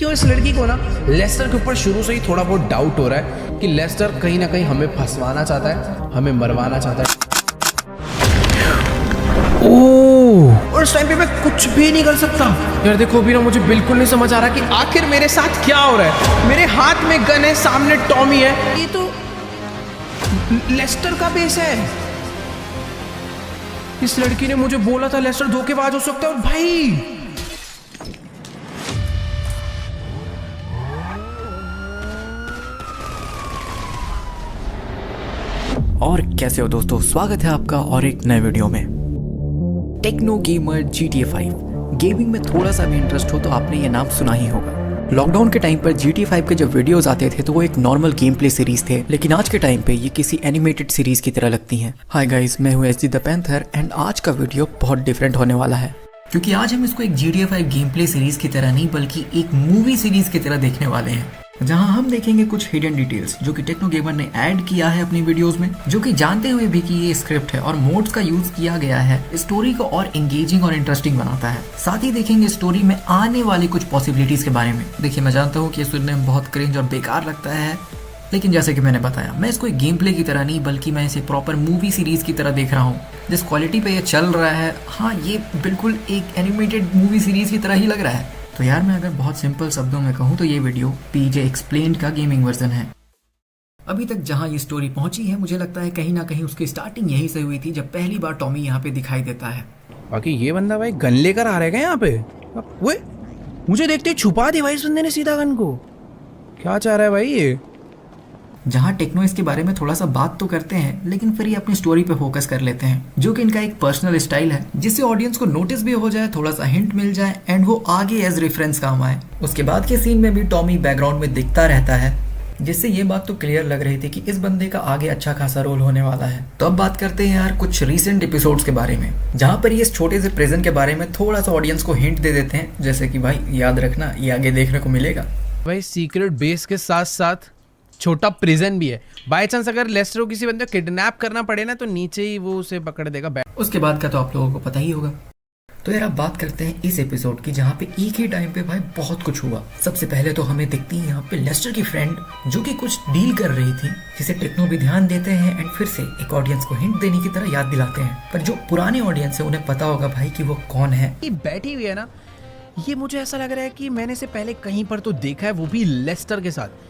क्यों इस लड़की को ना लेस्टर के ऊपर शुरू से ही थोड़ा बहुत डाउट हो रहा है कि लेस्टर कहीं ना कहीं हमें फंसवाना चाहता है, हमें मरवाना चाहता है। ओह, और इस टाइम पे मैं कुछ भी नहीं कर सकता यार। देखो अभी ना मुझे बिल्कुल नहीं समझ आ रहा कि आखिर मेरे साथ क्या हो रहा है। मेरे हाथ में गन है, सामने टॉमी है, ये तो लेस्टर का बेस है। इस लड़की ने मुझे बोला था लेस्टर धोखेबाज हो सकता है, और भाई और कैसे हो दोस्तों, स्वागत है आपका और एक नए वीडियो में। टेक्नो गेमर GTA 5 गेमिंग में थोड़ा सा भी इंटरेस्ट हो तो आपने ये नाम सुना ही होगा। लॉकडाउन के टाइम पर GTA 5 के जब वीडियोस आते थे तो वो एक नॉर्मल गेम प्ले सीरीज थे, लेकिन आज के टाइम पे ये किसी एनिमेटेड सीरीज की तरह लगती हैं। हाय गाइस, मैं हूँ SD द पैंथर एंड आज का वीडियो बहुत डिफरेंट होने वाला है, क्योंकि आज हम इसको एक GTA 5 गेम प्ले सीरीज की तरह नहीं बल्कि एक मूवी सीरीज की तरह देखने वाले हैं, जहां हम देखेंगे कुछ हिडन डिटेल्स जो कि टेक्नो गेमर ने ऐड किया है अपनी वीडियोस में, जो कि जानते हुए भी कि ये स्क्रिप्ट है और मोड्स का यूज किया गया है, स्टोरी को और एंगेजिंग और इंटरेस्टिंग बनाता है। साथ ही देखेंगे स्टोरी में आने वाली कुछ पॉसिबिलिटीज के बारे में। देखिए, मैं जानता हूँ कि ये सुनने में बहुत क्रिंज और बेकार लगता है, लेकिन जैसे कि मैंने बताया, मैं इसको एक गेम प्ले की तरह नहीं बल्कि मैं इसे प्रॉपर मूवी सीरीज की तरह देख रहा हूँ। जिस क्वालिटी पे ये चल रहा है, हाँ, ये बिल्कुल एक एनिमेटेड मूवी सीरीज की तरह ही लग रहा है। तो यार, मैं अगर बहुत सिंपल शब्दों में कहूँ तो ये वीडियो PJ एक्सप्लेन्ड का गेमिंग वर्जन है। अभी तक जहाँ ये स्टोरी पहुंची है, मुझे लगता है कहीं ना कहीं उसकी स्टार्टिंग यहीं से हुई थी, जब पहली बार टॉमी यहाँ पे दिखाई देता है। बाकी ये बंदा भाई गन लेकर आ रहेगा यहाँ पे। वो मुझे देखते ही छुपा दी भाई इस बंदे ने सीधा गन को। क्या चाह रहा है भाई ये? जहाँ टेक्नो इसके बारे में थोड़ा सा बात तो करते हैं, लेकिन फिर ये अपनी स्टोरी पे फोकस कर लेते हैं, जो कि इनका एक पर्सनल स्टाइल है, जिससे ऑडियंस को नोटिस भी हो जाए, थोड़ा सा हिंट मिल जाए एंड वो आगे एज रेफरेंस काम आए। उसके बाद के सीन में भी टॉमी बैकग्राउंड में दिखता रहता है, जिससे ये बात तो क्लियर लग रही थी कि इस बंदे का आगे अच्छा खासा रोल होने वाला है। तो अब बात करते हैं यार कुछ रीसेंट एपिसोड्स के बारे में, जहाँ पर ये इस छोटे से प्रिजन के बारे में थोड़ा सा ऑडियंस को हिंट दे देते हैं, जैसे कि भाई याद रखना, ये आगे देखने को मिलेगा। भाई सीक्रेट बेस के साथ साथ छोटा प्रिजन भी है। बाय चांस अगर लेस्टर को किसी बंदे को किडनैप करना पड़े ना, तो नीचे ही वो उसे पकड़ देगा। उसके बाद का तो आप लोगों को पता ही होगा। तो यार, अब बात करते हैं इस एपिसोड की, जहाँ पे एक ही टाइम पे भाई बहुत कुछ हुआ। सबसे पहले तो हमें दिखती है यहाँ पे लेस्टर की फ्रेंड, जो कि कुछ डील कर रही थी, जिसे टेक्नो भी ध्यान देते हैं एंड फिर से एक ऑडियंस को हिंट देने की तरह याद दिलाते हैं। पर जो पुराने ऑडियंस है उन्हें पता होगा भाई कि वो कौन है। ये बैठी हुई है ना, ये मुझे ऐसा लग रहा है कि मैंने इसे पहले कहीं पर तो देखा है, वो भी लेस्टर के साथ।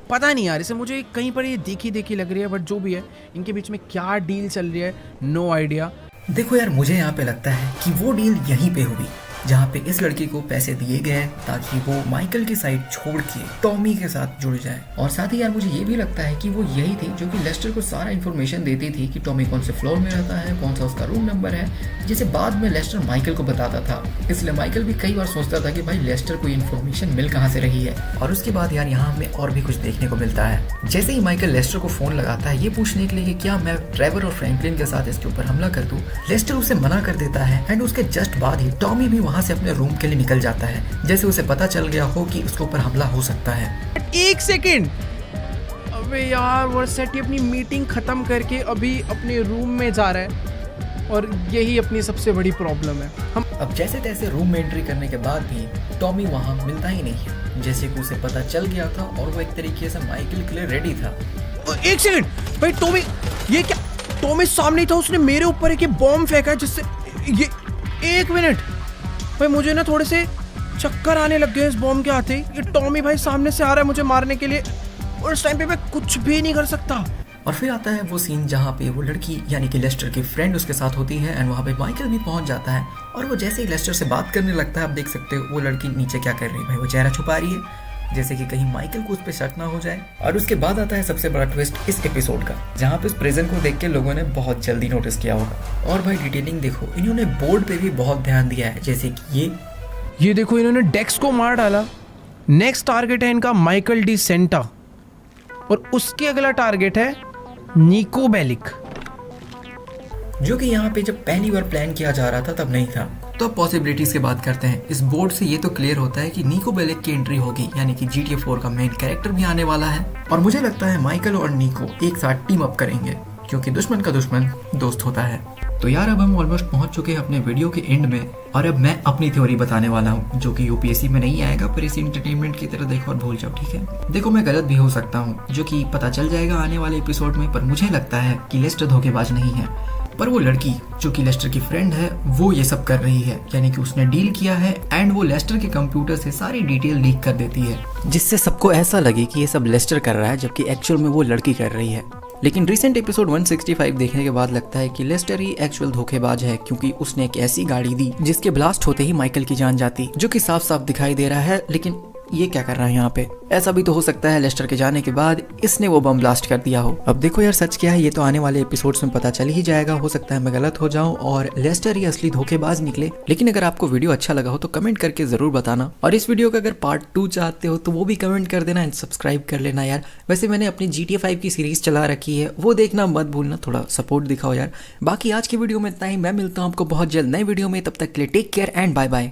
पता नहीं यार, इसे मुझे कहीं पर ये देखी लग रही है, बट जो भी है, इनके बीच में क्या डील चल रही है, नो आइडिया। देखो यार, मुझे यहाँ पे लगता है कि वो डील यहीं पे हुई, जहाँ पे इस लड़की को पैसे दिए गए ताकि वो माइकल की साइड छोड़ के टॉमी के साथ जुड़ जाए। और साथ ही यार, मुझे ये भी लगता है कि वो यही थी जो कि लेस्टर को सारा इन्फॉर्मेशन देती थी कि टॉमी कौन से फ्लोर में रहता है, कौन सा उसका रूम नंबर है, जिसे बाद में लेस्टर माइकल को बताता था। इसलिए माइकल भी कई बार सोचता था कि भाई लेस्टर को इन्फॉर्मेशन मिल कहाँ से रही है। और उसके बाद यार, यहाँ हमें और भी कुछ देखने को मिलता है। जैसे ही माइकल लेस्टर को फोन लगाता है ये पूछने के लिए कि क्या मैं ट्रेवर और फ्रैंकलिन के साथ इसके ऊपर हमला कर दूं, लेस्टर उसे मना कर देता है एंड उसके जस्ट बाद ही टॉमी भी वहाँ से अपने रूम के लिए निकल जाता है, जैसे उसे पता चल गया हो कि उसके ऊपर हमला हो सकता है। एक सेकंड, अबे यार, वर्सेटी अपनी मीटिंग खत्म करके अभी अपने रूम में जा रहा है, और यही अपनी सबसे बड़ी प्रॉब्लम है। हम अब जैसे तैसे रूम में एंट्री करने के बाद भी टॉमी वहाँ मिलता ही नहीं है, जैसे कि उसे पता चल गया था और वो एक तरीके से माइकल के लिए रेडी था। एक सेकंड भाई, टॉमी, ये क्या? टॉमी सामने था, उसने मेरे ऊपर एक बॉम्ब फेंका जिससे ये, एक मिनट भाई, मुझे ना थोड़े से चक्कर आने लग गए इस बॉम्ब के आते ही। ये टॉमी भाई सामने से आ रहा है मुझे मारने के लिए, और इस टाइम पे मैं कुछ भी नहीं कर सकता। और फिर आता है वो सीन जहाँ पे वो लड़की यानी कि लेस्टर की फ्रेंड उसके साथ होती है एंड वहाँ पे माइकल भी पहुँच जाता है, और वो जैसे ही लेस्टर से बात करने लगता है, आप देख सकते हो वो लड़की नीचे क्या कर रही है भाई, वो चेहरा छुपा रही है, जैसे कि कहीं माइकल को उस पर शक ना हो जाए। और उसके बाद आता है सबसे बड़ा ट्विस्ट इस एपिसोड का, जहाँ पे इस प्रिजन को देख के लोगों ने बहुत जल्दी नोटिस किया होगा। और भाई डिटेलिंग देखो, इन्होंने बोर्ड पे भी बहुत ध्यान दिया है, जैसे कि ये देखो, इन्होंने डेक्स को मार डाला। नेक्स्ट टारगेट है इनका माइकल डी सेंटा, और उसके अगला टारगेट है निको बेलिक, जो कि यहाँ पे जब पहली बार प्लान किया जा रहा था तब नहीं था। तो अब पॉसिबिलिटीज की बात करते हैं। इस बोर्ड से ये तो क्लियर होता है कि निको बेलिक की एंट्री होगी, यानी कि GTA 4 का मेन कैरेक्टर भी आने वाला है। और मुझे लगता है माइकल और निको एक साथ टीम अप करेंगे, क्योंकि दुश्मन का दुश्मन दोस्त होता है। तो यार अब हम ऑलमोस्ट पहुंच चुके हैं अपने वीडियो के एंड में, और अब मैं अपनी थ्योरी बताने वाला हूं जो कि यूपीएससी में नहीं आएगा, पर इसे एंटरटेनमेंट की तरह देखो और भूल जाओ, ठीक है। देखो मैं गलत भी हो सकता हूं, जो कि पता चल जाएगा आने वाले एपिसोड में, पर मुझे लगता है कि लेस्टर धोखेबाज नहीं है, पर वो लड़की जो कि लेस्टर की फ्रेंड है वो ये सब कर रही है, यानी कि उसने डील किया है एंड वो लेस्टर के कंप्यूटर से सारी डिटेल लीक कर देती है, जिससे सबको ऐसा लगे कि ये सब लेस्टर कर रहा है जबकि एक्चुअल में वो लड़की कर रही है। लेकिन रिसेंट एपिसोड 165 देखने के बाद लगता है कि लेस्टर ही एक्चुअल धोखेबाज है, क्योंकि उसने एक ऐसी गाड़ी दी जिसके ब्लास्ट होते ही माइकल की जान जाती, जो कि साफ साफ दिखाई दे रहा है। लेकिन ये क्या कर रहा है यहाँ पे? ऐसा भी तो हो सकता है लेस्टर के जाने के बाद इसने वो बम ब्लास्ट कर दिया हो। अब देखो यार सच क्या है ये तो आने वाले एपिसोड्स में पता चल ही जाएगा, हो सकता है मैं गलत हो जाऊं और लेस्टर ही असली धोखेबाज निकले। लेकिन अगर आपको वीडियो अच्छा लगा हो तो कमेंट करके जरूर बताना, और इस वीडियो का अगर पार्ट 2 चाहते हो तो वो भी कमेंट कर देना एंड सब्सक्राइब कर लेना यार। वैसे मैंने अपनी GTA 5 की सीरीज चला रखी है, वो देखना मत भूलना, थोड़ा सपोर्ट दिखाओ यार। बाकी आज की वीडियो में इतना ही, मैं मिलता हूँ आपको बहुत जल्द नई वीडियो में, तब तक के लिए take care and bye bye.